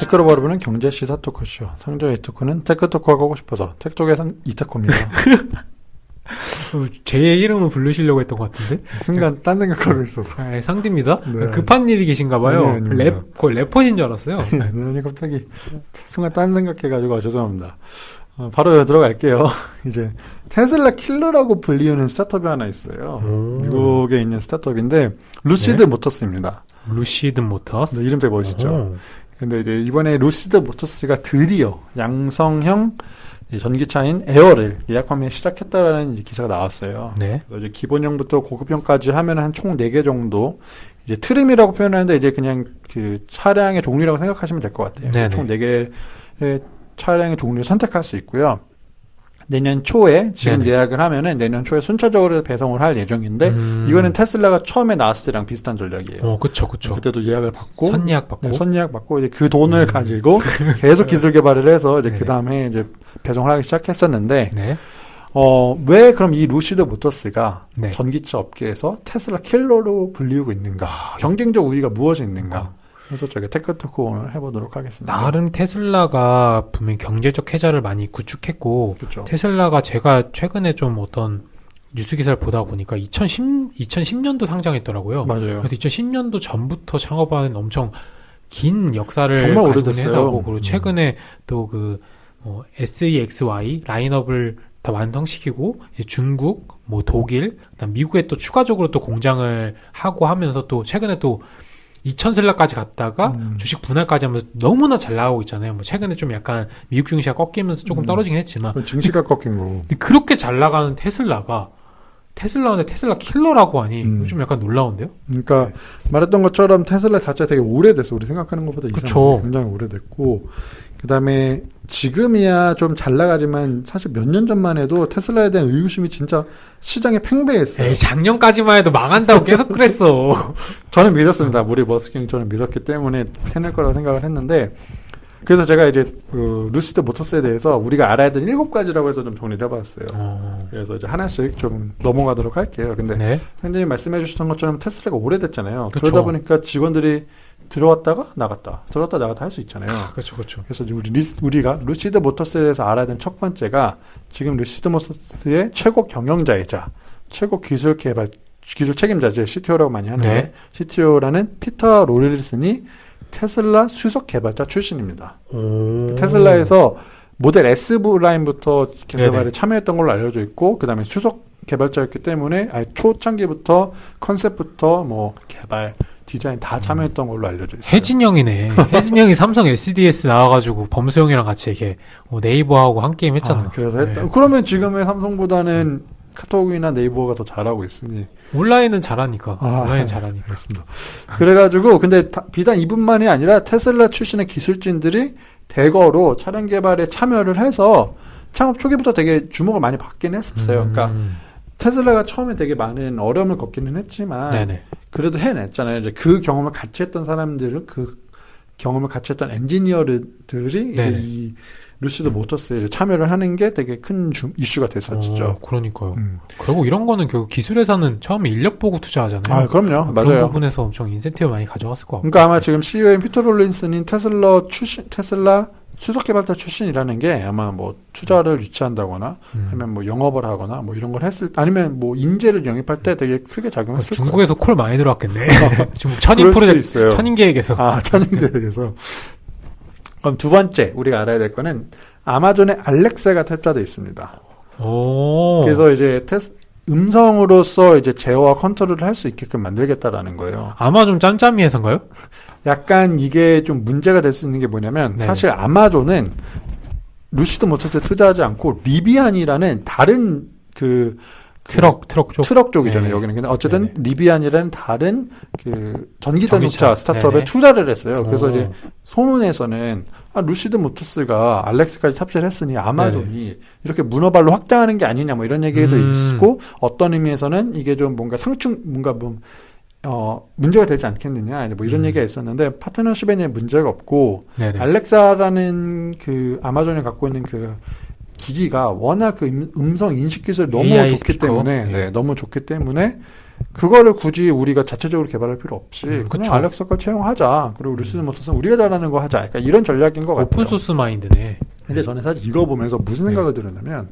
댓글로 바라보는 경제 시사 토크쇼. 성조의 이토크는 테크토크가 가고 싶어서 택톡의 이타코입니다. 제 이름을 부르시려고 했던 것 같은데? 순간 딴 생각하고 있어서. 상디입니다. 네. 급한 일이 계신가 봐요. 거의 래퍼인 줄 알았어요. 아니, 갑자기 순간 딴 생각해가지고 죄송합니다. 바로 들어갈게요. 이제 테슬라 킬러라고 불리우는 스타트업이 하나 있어요. 미국에 있는 스타트업인데 루시드 모터스입니다. 루시드 모터스? 네, 이름 되게 멋있죠. 근데 이제 이번에 루시드 모터스가 드디어 양성형 전기차인 에어를 예약 판매 시작했다라는 기사가 나왔어요. 네. 그래서 이제 기본형부터 고급형까지 하면 한 총 4개 정도, 이제 트림이라고 표현하는데 이제 그냥 그 차량의 종류라고 생각하시면 될 것 같아요. 네네. 총 4개의 차량의 종류를 선택할 수 있고요. 내년 초에 지금 네네. 예약을 하면은 내년 초에 순차적으로 배송을 할 예정인데 이거는 테슬라가 처음에 나왔을 때랑 비슷한 전략이에요. 그쵸. 그때도 예약을 받고 선예약 받고 선예약 받고 이제 그 돈을 가지고 계속 기술 개발을 해서 이제 그 다음에 이제 배송을 하기 시작했었는데 네. 왜 그럼 이 루시드 모터스가 네. 전기차 업계에서 테슬라 킬러로 불리우고 있는가? 경쟁적 우위가 무엇이 있는가? 그래서 저기 테크토크 오늘 해보도록 하겠습니다. 나름 테슬라가 분명히 경제적 쾌자를 많이 구축했고, 그쵸. 테슬라가 제가 최근에 좀 어떤 뉴스 기사를 보다 보니까 2010년도 상장했더라고요. 맞아요. 그래서 2010년도 전부터 창업한 엄청 긴 역사를 정말 가지고 오래됐어요. 회사고, 그리고 최근에 또 그 SEXY 라인업을 다 완성시키고 이제 중국, 뭐 독일, 그다음 미국에 또 추가적으로 또 공장을 하고 하면서 또 최근에 또 2000슬라까지 갔다가 주식 분할까지 하면서 너무나 잘 나가고 있잖아요. 뭐 최근에 좀 약간 미국 증시가 꺾이면서 조금 떨어지긴 했지만 증시가 꺾인 거. 그렇게 잘 나가는 테슬라인데 테슬라 킬러라고 하니 좀 약간 놀라운데요? 그러니까 네. 말했던 것처럼 테슬라 자체가 되게 오래됐어. 우리 생각하는 것보다 이상 굉장히 오래됐고 그다음에 지금이야 좀 잘 나가지만 사실 몇 년 전만 해도 테슬라에 대한 의구심이 진짜 시장에 팽배했어요. 작년까지만 해도 망한다고 계속 그랬어. 저는 믿었습니다. 우리 머스킹 저는 믿었기 때문에 해낼 거라고 생각을 했는데 그래서 제가 이제 루시드 모터스에 대해서 우리가 알아야 되는 7가지라고 해서 좀 정리를 해봤어요. 그래서 이제 하나씩 좀 넘어가도록 할게요. 근데 네. 선생님이 말씀해 주셨던 것처럼 테슬라가 오래됐잖아요. 그쵸. 그러다 보니까 직원들이 들어왔다가 나갔다 할 수 있잖아요. 그렇죠. 그래서 우리가 루시드 모터스에 대해서 알아야 되는 첫 번째가 지금 루시드 모터스의 최고 경영자이자 최고 기술 책임자죠. CTO라고 많이 하는데 네. CTO라는 피터 로릴슨이 테슬라 수석 개발자 출신입니다. 테슬라에서 모델 S 라인부터 개발에 참여했던 걸로 알려져 있고 그 다음에 수석 개발자였기 때문에 초창기부터 컨셉부터 뭐 개발 디자인 다 참여했던 걸로 알려져 있어요. 혜진형이네. 혜진형이 삼성 SDS 나와가지고 범수형이랑 같이 이렇게 네이버하고 한 게임 했잖아. 그래서 했다. 네. 그러면 지금의 삼성보다는 카톡이나 네이버가 더 잘하고 있으니. 온라인은 잘하니까. 온라인 잘하니까. 그렇습니다. 그래가지고 근데 비단 이분만이 아니라 테슬라 출신의 기술진들이 대거로 차량 개발에 참여를 해서 창업 초기부터 되게 주목을 많이 받긴 했었어요. 그러니까 테슬라가 처음에 되게 많은 어려움을 겪기는 했지만 네네. 그래도 해냈잖아요. 이제 그 경험을 같이 했던 사람들은 그 경험을 같이 했던 엔지니어들이 이제 이 루시드 모터스에 참여를 하는 게 되게 큰 이슈가 됐었죠. 그러니까요. 그리고 이런 거는 결국 기술회사는 처음에 인력 보고 투자하잖아요. 그럼요. 맞아요. 그런 부분에서 엄청 인센티브 많이 가져갔을 것 같고. 그러니까 아마 지금 CEO인 피터 롤린슨인 테슬라 수석 개발자 출신이라는 게 아마 뭐 투자를 유치한다거나 아니면 뭐 영업을 하거나 뭐 이런 걸 했을 때 아니면 뭐 인재를 영입할 때 되게 크게 작용했을 거예요. 중국에서 콜 많이 들어왔겠네. 중국 천인 프로젝트, 천인 계획에서. 천인 계획에서. 그럼 두 번째 우리가 알아야 될 거는 아마존의 알렉사가 탑재되어 있습니다. 그래서 이제 음성으로서 이제 제어와 컨트롤을 할 수 있게끔 만들겠다라는 거예요. 아마존 짬짬이 회사인가요? 약간 이게 좀 문제가 될 수 있는 게 뭐냐면 네네. 사실 아마존은 루시드 모터스에 투자하지 않고 리비안이라는 다른 트럭 쪽이잖아요. 여기는 근데 어쨌든 리비안이라는 다른 전기 자동차 스타트업에 투자를 했어요. 그래서 이제 소문에서는 루시드 모터스가 알렉스까지 탑재를 했으니 아마존이 이렇게 문어발로 확장하는 게 아니냐 뭐 이런 얘기도 있고 어떤 의미에서는 이게 좀 뭔가 문제가 되지 않겠느냐 뭐 이런 얘기가 있었는데 파트너십에는 문제가 없고 알렉사라는 그 아마존이 갖고 있는 기기가 워낙 그 음성 인식 기술이 너무 AI 좋기 스피커. 때문에, 네. 네, 너무 좋기 때문에 그거를 굳이 우리가 자체적으로 개발할 필요 없이 그냥 그쵸. 알렉사 걸 채용하자. 그리고 루시드 모터스는 우리가 잘하는 거 하자. 그러니까 이런 전략인 것 같아요. 오픈소스 마인드네. 근데 저는 사실 이거 보면서 무슨 생각을 들었냐면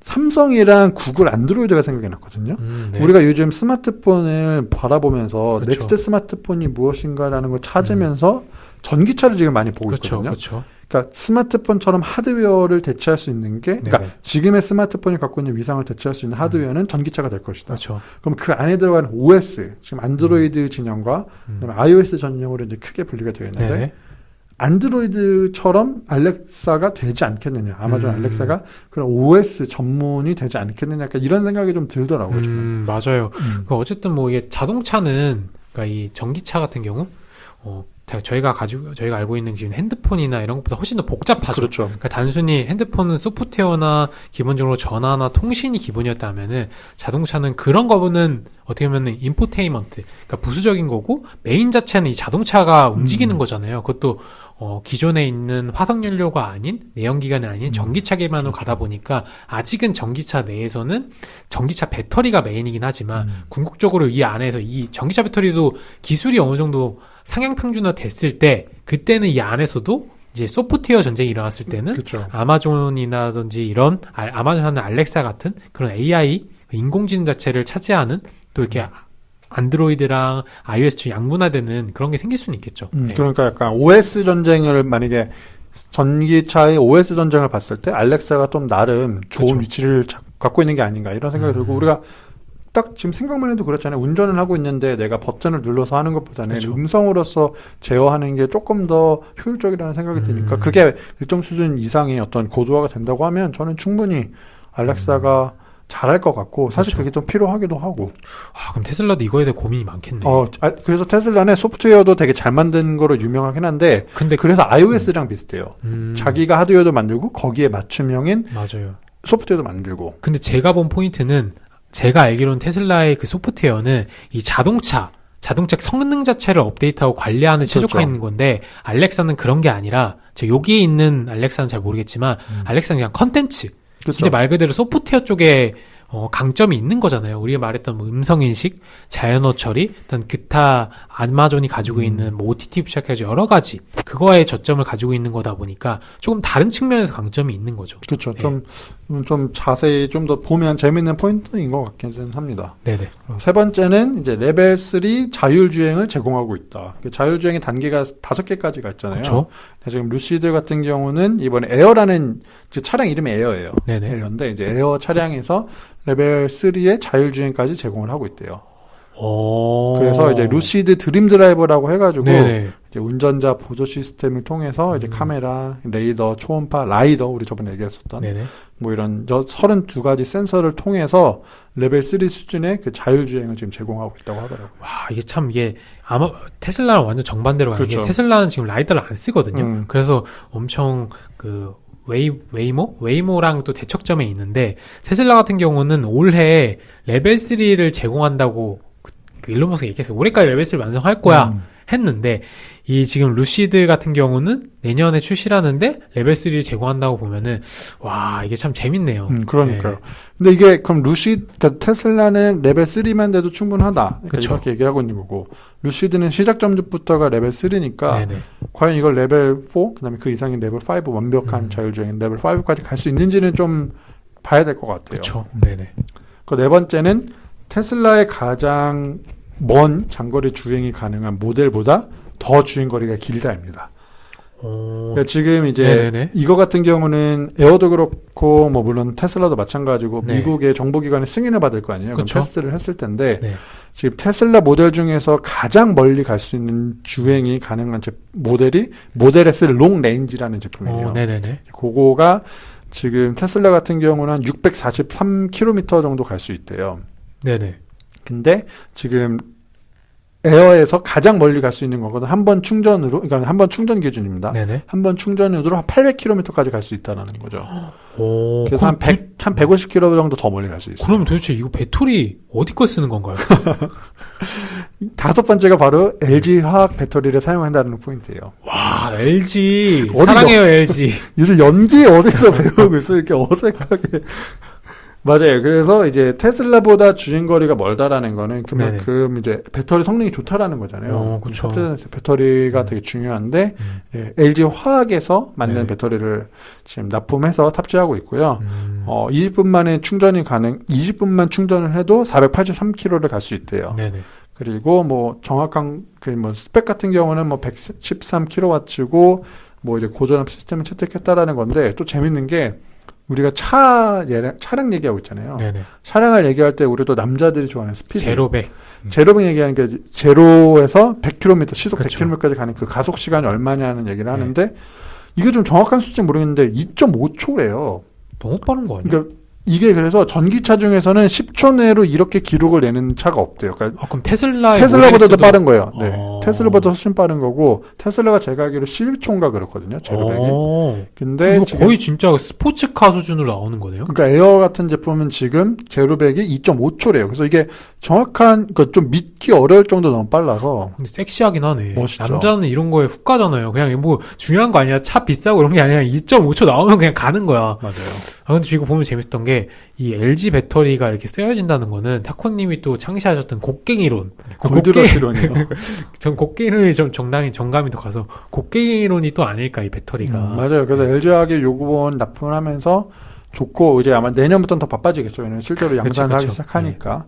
삼성이랑 구글 안드로이드가 생각이 났거든요. 네. 우리가 요즘 스마트폰을 바라보면서 그쵸. 넥스트 스마트폰이 무엇인가라는 걸 찾으면서 전기차를 지금 많이 보고 그렇죠, 있거든요. 그렇죠. 그러니까 스마트폰처럼 하드웨어를 대체할 수 있는 게, 그러니까 네네. 지금의 스마트폰이 갖고 있는 위상을 대체할 수 있는 하드웨어는 전기차가 될 것이다. 그렇죠. 그럼 그 안에 들어가는 OS, 지금 안드로이드 진영과 그다음에 iOS 전용으로 이제 크게 분리가 되어 있는데 네네. 안드로이드처럼 알렉사가 되지 않겠느냐. 아마존 알렉사가 그런 OS 전문이 되지 않겠느냐. 그러니까 이런 생각이 좀 들더라고요. 저는. 맞아요. 그러니까 어쨌든 뭐 이게 자동차는, 그러니까 이 전기차 같은 경우, 저희가 알고 있는 지금 핸드폰이나 이런 것보다 훨씬 더 복잡하죠. 그렇죠. 그러니까 단순히 핸드폰은 소프트웨어나 기본적으로 전화나 통신이 기본이었다면은 자동차는 그런 거는 어떻게 보면은 인포테인먼트, 그러니까 부수적인 거고 메인 자체는 이 자동차가 움직이는 거잖아요. 그것도 기존에 있는 화석연료가 아닌 내연기관이 아닌 전기차 기반으로 가다 보니까 아직은 전기차 내에서는 전기차 배터리가 메인이긴 하지만 궁극적으로 이 안에서 이 전기차 배터리도 기술이 어느 정도 상향 평준화 됐을 때 그때는 이 안에서도 이제 소프트웨어 전쟁이 일어났을 때는 그렇죠. 아마존이라든지 이런 아마존 하는 알렉사 같은 그런 AI 인공지능 자체를 차지하는 또 이렇게 안드로이드랑 iOS 양분화되는 그런 게 생길 수는 있겠죠. 네. 그러니까 약간 OS 전쟁을 만약에 전기차의 OS 전쟁을 봤을 때 알렉사가 좀 나름 좋은 그렇죠. 위치를 갖고 있는 게 아닌가 이런 생각이 들고 우리가 딱 지금 생각만 해도 그렇잖아요. 운전을 하고 있는데 내가 버튼을 눌러서 하는 것보다는 그렇죠. 음성으로서 제어하는 게 조금 더 효율적이라는 생각이 드니까 그게 일정 수준 이상의 어떤 고도화가 된다고 하면 저는 충분히 알렉사가 잘할 것 같고 사실 그렇죠. 그게 좀 필요하기도 하고. 그럼 테슬라도 이거에 대해 고민이 많겠네. 그래서 테슬라는 소프트웨어도 되게 잘 만든 거로 유명하긴 한데 근데 그래서 iOS랑 비슷해요. 자기가 하드웨어도 만들고 거기에 맞춤형인 맞아요. 소프트웨어도 만들고. 근데 제가 본 포인트는 제가 알기로는 테슬라의 그 소프트웨어는 이 자동차 성능 자체를 업데이트하고 관리하는 최적화 있는 건데 알렉사는 그런 게 아니라 여기에 있는 알렉사는 잘 모르겠지만 알렉사는 그냥 컨텐츠 진짜 말 그대로 소프트웨어 쪽에 강점이 있는 거잖아요. 우리가 말했던 뭐 음성인식, 자연어 처리, 일단 기타 아마존이 가지고 있는 뭐 OTT 시작해서 여러 가지 그거에 저점을 가지고 있는 거다 보니까 조금 다른 측면에서 강점이 있는 거죠. 그렇죠. 좀 자세히 좀 더 보면 재밌는 포인트인 것 같기는 합니다. 네네. 세 번째는 이제 레벨 3 자율주행을 제공하고 있다. 자율주행의 단계가 5개까지가 있잖아요. 그렇죠. 지금 루시드 같은 경우는 이번에 에어라는 차량 이름이 에어예요. 네네. 에어인데 이제 에어 차량에서 레벨 3의 자율주행까지 제공을 하고 있대요. 그래서 이제 루시드 드림 드라이버라고 해가지고 네네. 이제 운전자 보조 시스템을 통해서 이제 카메라, 레이더, 초음파, 라이더 우리 저번에 얘기했었던 네네. 뭐 이런 32가지 센서를 통해서 레벨 3 수준의 그 자율주행을 지금 제공하고 있다고 하더라고요. 와, 이게 아마 테슬라랑 완전 정반대로 가는 그렇죠. 게 테슬라는 지금 라이더를 안 쓰거든요. 그래서 엄청 웨이모랑 또 대척점에 있는데 테슬라 같은 경우는 올해 레벨 3를 제공한다고 그 일론 머스크가 얘기했어요. 올해까지 레벨 3를 완성할 거야 했는데 이 지금 루시드 같은 경우는 내년에 출시라는데 레벨 3를 제공한다고 보면은 와 이게 참 재밌네요. 그러니까요. 네. 근데 이게 그럼 그러니까 테슬라는 레벨 3만 돼도 충분하다. 그러니까 이렇게 얘기를 하고 있는 거고 루시드는 시작 점부터가 레벨 3니까 네네. 과연 이걸 레벨 4 그다음에 그 이상인 레벨 5 완벽한 자율주행 레벨 5까지 갈 수 있는지는 좀 봐야 될 것 같아요. 그렇죠. 네네. 그 네 번째는 테슬라의 가장 먼 장거리 주행이 가능한 모델보다 더 주행거리가 길다입니다. 그러니까 지금 이제 네네네. 이거 같은 경우는 에어도 그렇고 뭐 물론 테슬라도 마찬가지고 네. 미국의 정보기관의 승인을 받을 거 아니에요. 그럼 그쵸? 테스트를 했을 텐데 네. 지금 테슬라 모델 중에서 가장 멀리 갈 수 있는 주행이 가능한 모델이 모델 S 롱 레인지라는 제품이에요. 네네네. 그거가 지금 테슬라 같은 경우는 한 643km 정도 갈 수 있대요. 네네. 근데 지금 에어에서 가장 멀리 갈 수 있는 거거든. 한 번 충전으로, 그러니까 한 번 충전 기준입니다. 네네. 한 번 충전으로 한 800km까지 갈 수 있다라는 거죠. 오, 그래서 한 150km 정도 더 멀리 갈 수 있어요. 그럼 도대체 이거 배터리 어디 거 쓰는 건가요? 5번째가 바로 LG 화학 배터리를 사용한다는 포인트예요. 와, LG. 사랑해요, LG. 요즘 연기 어디서 배우고 있어? 이렇게 어색하게. 맞아요. 그래서 이제 테슬라보다 주행거리가 멀다라는 거는 그만큼 이제 배터리 성능이 좋다라는 거잖아요. 그렇죠. 배터리가 되게 중요한데 LG 화학에서 만든 배터리를 지금 납품해서 탑재하고 있고요. 20분 만에 충전이 20분만 충전을 해도 483km를 갈 수 있대요. 네네. 그리고 뭐 정확한 스펙 같은 경우는 뭐 113kW고 뭐 이제 고전압 시스템을 채택했다라는 건데 또 재밌는 게 우리가 차량 얘기하고 있잖아요. 네네. 차량을 얘기할 때 우리도 남자들이 좋아하는 스피드. 제로백. 제로백 얘기하는 게 제로에서 100km, 시속 그렇죠. 100km까지 가는 그 가속 시간이 얼마냐는 얘기를 하는데 이게 좀 정확한 수치인지 모르겠는데 2.5초래요. 너무 빠른 거 아니야? 그러니까 이게 그래서 전기차 중에서는 10초 내로 이렇게 기록을 내는 차가 없대요. 그러니까 그럼 테슬라보다도 모델수도 빠른 거예요. 네. 테슬라보다 훨씬 빠른 거고 테슬라가 제가 알기로 11초인가 그렇거든요. 제로백이. 근데 이거 거의 진짜 스포츠카 수준으로 나오는 거네요. 그러니까 에어 같은 제품은 지금 제로백이 2.5초래요. 그래서 이게 정확한 좀 믿기 어려울 정도로 너무 빨라서. 근데 섹시하긴 하네. 멋있죠. 남자는 이런 거에 훅 가잖아요. 그냥 뭐 중요한 거 아니야. 차 비싸고 이런 게 아니라 2.5초 나오면 그냥 가는 거야. 맞아요. 근데 이거 보면 재밌었던 게 이 LG 배터리가 이렇게 쓰여진다는 거는 타코님이 또 창시하셨던 곡괭이론. 골드러시론이요. 전 곡괭이론이 좀 정감이 더 가서 곡괭이론이 또 아닐까 이 배터리가. 맞아요. 그래서 LG화학이 요번 납품을 하면서 좋고 이제 아마 내년부터는 더 바빠지겠죠. 왜냐면 실제로 양산을 하기 시작하니까.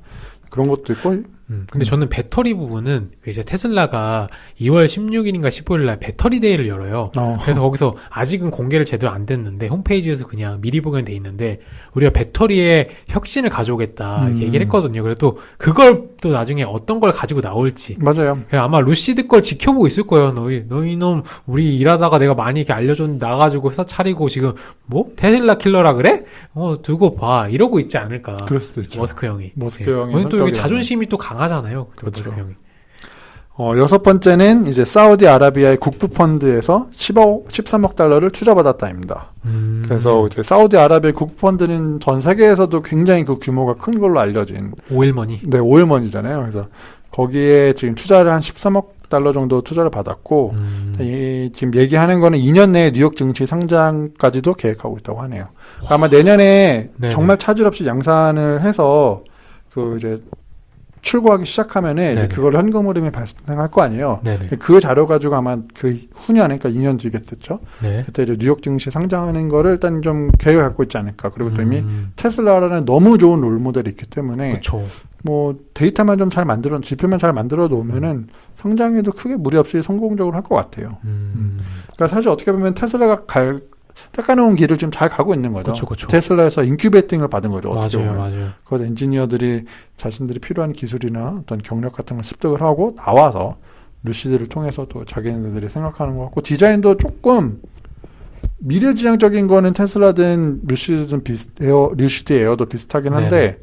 그런 것도 있고. 근데 저는 배터리 부분은 이제 테슬라가 2월 16일인가 15일 날 배터리 데이를 열어요. 그래서 거기서 아직은 공개를 제대로 안 됐는데 홈페이지에서 그냥 미리 보게 돼 있는데 우리가 배터리에 혁신을 가져오겠다 이렇게 얘기를 했거든요. 그래서 또 그걸 또 나중에 어떤 걸 가지고 나올지. 맞아요. 아마 루시드 걸 지켜보고 있을 거예요. 너희 놈 우리 일하다가 내가 많이 이렇게 알려줬는데 나가지고 회사 차리고 지금 뭐 테슬라 킬러라 그래? 두고 봐 이러고 있지 않을까. 그럴 수도 있죠. 머스크 형이. 머스크 형이. 또 이게 자존심이 또 강하잖아요. 그렇죠. 형이. 6번째는 이제 사우디아라비아의 국부펀드에서 13억 달러를 투자받았다입니다. 그래서 이제 사우디아라비아 국부펀드는 전 세계에서도 굉장히 그 규모가 큰 걸로 알려진. 오일머니. 네, 오일머니잖아요. 그래서 거기에 지금 투자를 한 13억 달러 정도 투자를 받았고, 지금 얘기하는 거는 2년 내에 뉴욕 증시 상장까지도 계획하고 있다고 하네요. 아마 내년에 정말 차질 없이 양산을 해서 이제 출고하기 시작하면은 이제 그걸 현금 흐름이 발생할 거 아니에요. 네네. 그 자료 가지고 아마 그 후년에, 그러니까 2년 뒤겠죠. 네. 그때 이제 뉴욕 증시 상장하는 거를 일단 좀 계획을 갖고 있지 않을까. 그리고 또 이미 테슬라라는 너무 좋은 롤모델이 있기 때문에 그쵸. 뭐 데이터만 좀 잘 지표만 잘 만들어 놓으면은 상장에도 크게 무리 없이 성공적으로 할 것 같아요. 그러니까 사실 어떻게 보면 테슬라가 닦아놓은 길을 지금 잘 가고 있는 거죠. 그쵸. 테슬라에서 인큐베이팅을 받은 거죠. 어떻게 맞아요, 보면. 맞아요. 그것 엔지니어들이 자신들이 필요한 기술이나 어떤 경력 같은 걸 습득을 하고 나와서 루시드를 통해서 또 자기네들이 생각하는 것 같고 디자인도 조금 미래지향적인 거는 테슬라든 루시드든 루시드 에어도 비슷하긴 한데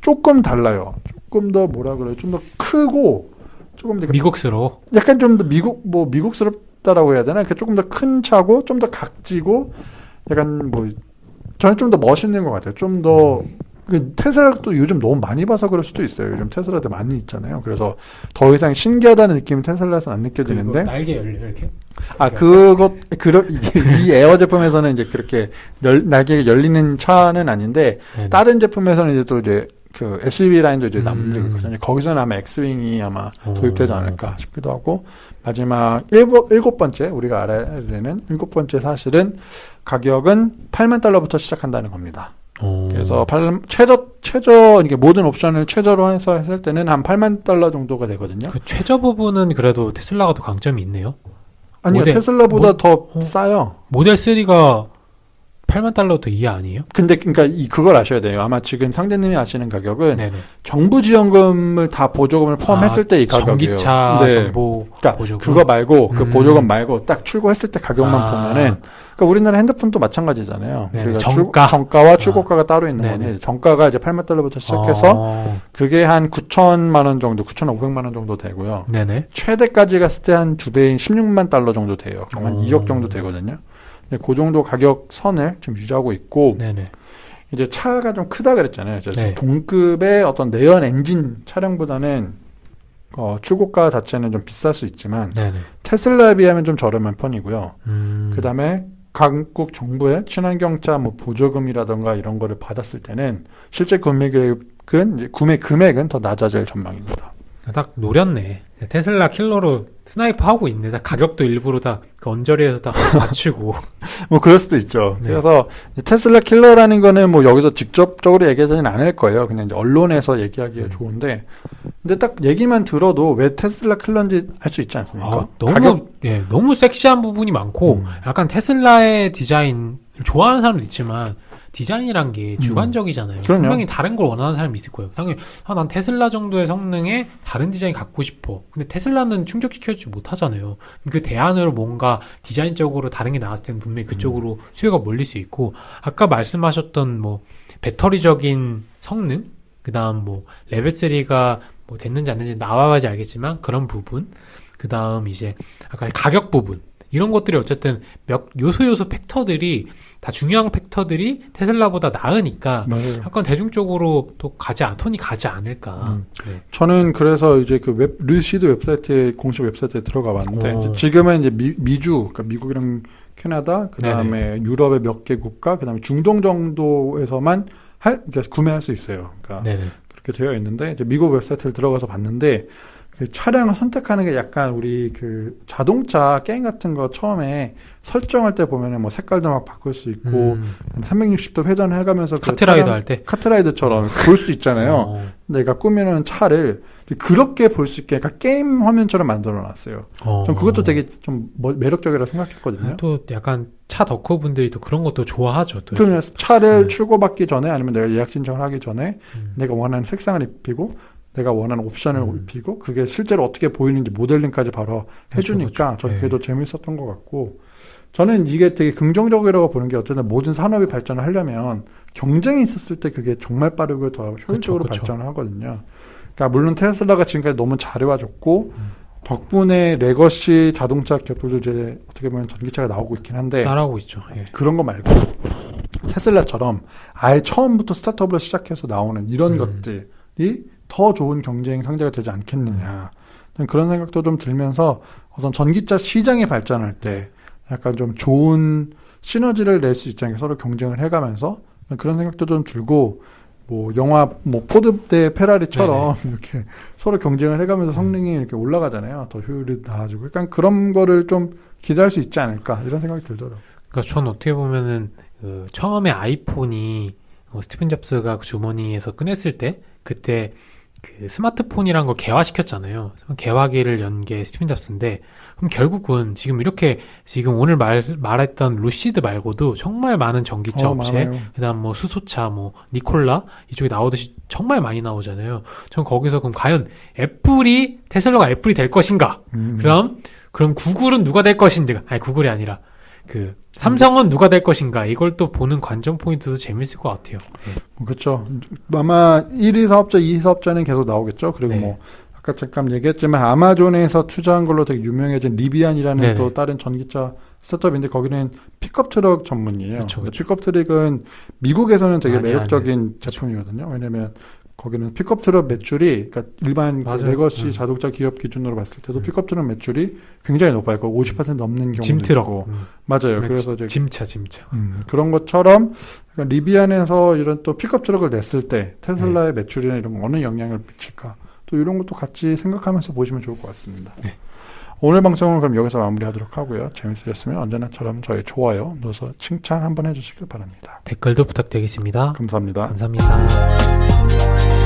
조금 달라요. 조금 더 좀 더 크고 조금 더 미국스러워. 약간 좀 더 미국스럽다라고 해야 되나? 조금 더 큰 차고 좀 더 각지고 약간 저는 좀 더 멋있는 것 같아요. 좀 더 테슬라도 요즘 너무 많이 봐서 그럴 수도 있어요. 요즘 테슬라도 많이 있잖아요. 그래서 더 이상 신기하다는 느낌이 테슬라에서는 안 느껴지는데. 날개 열려 이렇게? 이 에어 제품에서는 이제 그렇게 날개가 열리는 차는 아닌데 네네. 다른 제품에서는 이제 또 이제 그 SUV 라인도 이제 남들이 있거든요. 거기서는 아마 엑스윙이 아마 도입되지 않을까 싶기도 하고 마지막 7번째 우리가 알아야 되는 7번째 사실은 가격은 $80,000부터 시작한다는 겁니다. 그래서 최저 이게 모든 옵션을 최저로 해서 했을 때는 한 $80,000 정도가 되거든요. 그 최저 부분은 그래도 테슬라가 더 강점이 있네요. 아니요, 테슬라보다 더 싸요. 모델 3가 $8만 달러도 이하 아니에요? 근데 그러니까 그걸 아셔야 돼요. 아마 지금 상대님이 아시는 가격은 네네. 정부 지원금을 다 보조금을 포함했을 때 이 가격이에요. 전기차 정보 그러니까 보조금. 그거 말고 그 보조금 말고 딱 출고했을 때 가격만 보면은 그러니까 우리나라 핸드폰도 마찬가지잖아요. 네네. 우리가 정가와 출고가가 따로 있는 건데 정가가 이제 $8만 달러부터 시작해서 그게 한 9천만 원 정도, 9,500만 원 정도 되고요. 네네. 최대까지 갔을 때 한 2배인 16만 달러 정도 돼요. 그럼 한 2억 정도 되거든요. 그 정도 가격 선을 좀 유지하고 있고, 네네. 이제 차가 좀 크다 그랬잖아요. 네. 동급의 어떤 내연 엔진 차량보다는 출고가 자체는 좀 비쌀 수 있지만, 네네. 테슬라에 비하면 좀 저렴한 편이고요. 그 다음에 각국 정부의 친환경차 뭐 보조금이라던가 이런 거를 받았을 때는 실제 구매 금액은 더 낮아질 전망입니다. 딱 노렸네. 테슬라 킬러로 스나이퍼 하고 있네. 다 가격도 일부러 다 그 언저리에서 다 맞추고. 뭐 그럴 수도 있죠. 네. 그래서 테슬라 킬러라는 거는 뭐 여기서 직접적으로 얘기하지는 않을 거예요. 그냥 이제 언론에서 얘기하기에 좋은데, 근데 딱 얘기만 들어도 왜 테슬라 킬러인지 알 수 있지 않습니까? 너무 섹시한 부분이 많고, 약간 테슬라의 디자인 좋아하는 사람도 있지만. 디자인이란 게 주관적이잖아요. 분명히 다른 걸 원하는 사람이 있을 거예요. 당연히 난 테슬라 정도의 성능에 다른 디자인 갖고 싶어. 근데 테슬라는 충족시켜주지 못하잖아요. 그 대안으로 뭔가 디자인적으로 다른 게 나왔을 때는 분명히 그쪽으로 수요가 몰릴 수 있고, 아까 말씀하셨던 뭐 배터리적인 성능, 그다음 뭐 레벨 3가 뭐 됐는지 안 됐는지 나와야지 알겠지만 그런 부분, 그다음 이제 아까 가격 부분, 이런 것들이 어쨌든 요소 팩터들이 다 중요한 팩터들이 테슬라보다 나으니까 맞아요. 약간 대중적으로 또 톤이 가지 않을까. 네. 저는 그래서 이제 그 루시드 웹사이트에 공식 웹사이트에 들어가 봤는데 지금은 이제 미주, 그러니까 미국이랑 캐나다, 그 다음에 유럽의 몇 개 국가, 그 다음에 중동 정도에서만 그러니까 구매할 수 있어요. 그러니까 그렇게 되어 있는데 이제 미국 웹사이트를 들어가서 봤는데. 그 차량을 선택하는 게 약간 우리 그 자동차 게임 같은 거 처음에 설정할 때 보면은 뭐 색깔도 막 바꿀 수 있고 360도 회전을 해가면서 카트라이더 할 때 카트라이더처럼 볼 수 있잖아요. 내가 꾸미는 차를 그렇게 볼 수 있게 그러니까 게임 화면처럼 만들어 놨어요. 전 그것도 되게 좀 매력적이라 생각했거든요. 또 약간 차 덕후 분들이 또 그런 것도 좋아하죠. 또. 그러면 차를 출고받기 전에 아니면 내가 예약 신청을 하기 전에 내가 원하는 색상을 입히고 내가 원하는 옵션을 입히고 그게 실제로 어떻게 보이는지 모델링까지 바로 해주니까 저는 그게 더 재밌었던 것 같고, 저는 이게 되게 긍정적이라고 보는 게 어쨌든 모든 산업이 발전을 하려면 경쟁이 있었을 때 그게 정말 빠르고 더 효율적으로 발전을 하거든요. 그러니까 물론 테슬라가 지금까지 너무 잘해와줬고 덕분에 레거시 자동차 기업들도 이제 어떻게 보면 전기차가 나오고 있긴 한데 따라오고 있죠. 예. 그런 거 말고 테슬라처럼 아예 처음부터 스타트업으로 시작해서 나오는 이런 것들이 더 좋은 경쟁 상대가 되지 않겠느냐. 그런 생각도 좀 들면서 어떤 전기차 시장이 발전할 때 약간 좀 좋은 시너지를 낼 수 있지 않게 서로 경쟁을 해가면서 그런 생각도 좀 들고, 뭐 영화 뭐 포드 대 페라리처럼 이렇게 서로 경쟁을 해가면서 성능이 이렇게 올라가잖아요. 더 효율이 나아지고. 약간 그런 거를 좀 기대할 수 있지 않을까 이런 생각이 들더라고요. 그러니까 전 어떻게 보면은 처음에 아이폰이 스티븐 잡스가 주머니에서 꺼냈을 때 그때 그 스마트폰이란 걸 개화시켰잖아요. 개화기를 연 게 스티븐 잡스인데, 그럼 결국은 지금 이렇게 지금 오늘 말했던 루시드 말고도 정말 많은 전기차 업체, 그다음 뭐 수소차, 뭐 니콜라 이쪽에 나오듯이 정말 많이 나오잖아요. 전 거기서 그럼 과연 테슬라가 애플이 될 것인가? 그럼 구글은 누가 될 것인지, 아니 구글이 아니라 그 삼성은 누가 될 것인가, 이걸 또 보는 관전 포인트도 재밌을 것 같아요. 그렇죠. 아마 1위 사업자, 2위 사업자는 계속 나오겠죠. 그리고 뭐 아까 잠깐 얘기했지만 아마존에서 투자한 걸로 되게 유명해진 리비안이라는 또 다른 전기차 스타트업인데 거기는 픽업 트럭 전문이에요. 그쵸. 픽업 트럭은 미국에서는 되게 매력적인 제품이거든요. 왜냐면 거기는 픽업 트럭 매출이, 그러니까 일반 그 레거시 자동차 기업 기준으로 봤을 때도 픽업 트럭 매출이 굉장히 높아요. 50% 넘는 경우도 짐트럭. 있고. 맞아요. 그래서 이제 짐차. 그런 것처럼 그러니까 리비안에서 이런 또 픽업 트럭을 냈을 때 테슬라의 매출이나 이런 거 어느 영향을 미칠까? 또 이런 것도 같이 생각하면서 보시면 좋을 것 같습니다. 네. 오늘 방송은 그럼 여기서 마무리하도록 하고요. 재밌으셨으면 언제나처럼 저희 좋아요 눌러서 칭찬 한번 해주시길 바랍니다. 댓글도 부탁드리겠습니다. 감사합니다. 감사합니다.